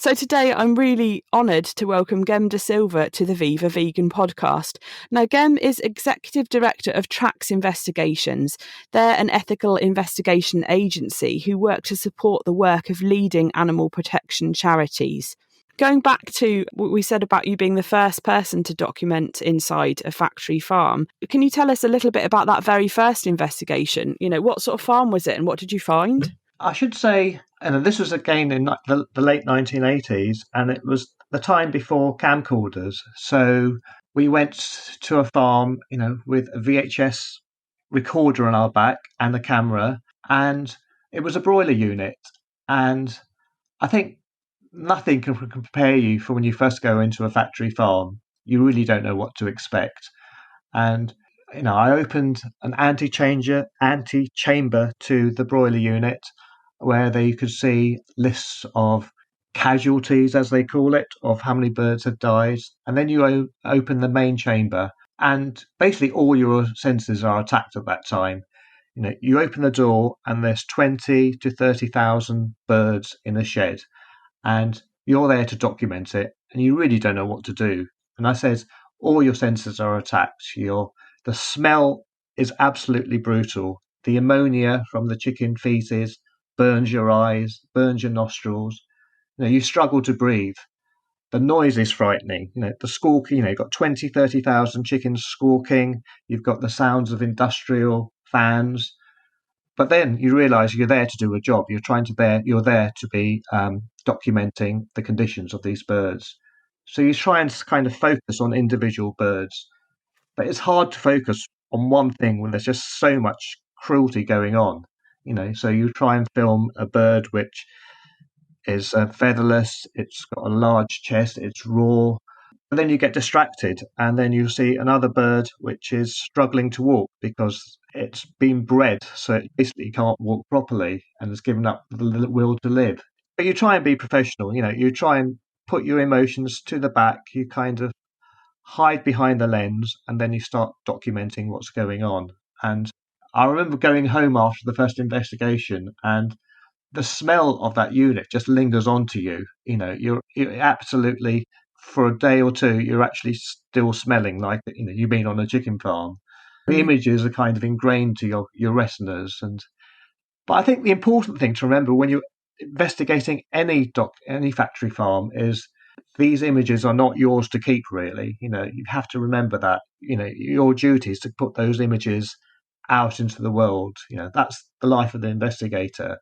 So today I'm really honoured to welcome Gem Silva to the Viva Vegan podcast. Now, Gem is Executive Director of Trax Investigations. They're an ethical investigation agency who work to support the work of leading animal protection charities. Going back to what we said about you being the first person to document inside a factory farm, can you tell us a little bit about that very first investigation? What sort of farm was it and what did you find? I should say, and this was again in the late 1980s, and it was the time before camcorders. So we went to a farm, with a VHS recorder on our back and a camera, and it was a broiler unit. And I think nothing can prepare you for when you first go into a factory farm. You really don't know what to expect. And I opened an anti-chamber to the broiler unit where they could see lists of casualties, as they call it, of how many birds had died. And then you open the main chamber, and basically all your senses are attacked at that time. You open the door, and there's 20 to 30,000 birds in a shed, and you're there to document it, and you really don't know what to do. And I said, all your senses are attacked. The smell is absolutely brutal. The ammonia from the chicken feces burns your eyes, burns your nostrils. You struggle to breathe. The noise is frightening. The squawking, you've got 20, 30,000 chickens squawking. You've got the sounds of industrial fans. But then you realise you're there to do a job. You're there to be documenting the conditions of these birds. So you try and kind of focus on individual birds. But it's hard to focus on one thing when there's just so much cruelty going on. So you try and film a bird which is featherless, it's got a large chest, it's raw. But then you get distracted, and then you see another bird which is struggling to walk because it's been bred, so it basically can't walk properly and has given up the will to live. But you try and be professional. You try and put your emotions to the back. You kind of hide behind the lens, and then you start documenting what's going on. And I remember going home after the first investigation, and the smell of that unit just lingers onto you. You're absolutely, for a day or two, you're actually still smelling like you've been on a chicken farm. The images are kind of ingrained to your retinas. But I think the important thing to remember when you're investigating any factory farm is these images are not yours to keep, really. You have to remember that. Your duty is to put those images out into the world. That's the life of the investigator.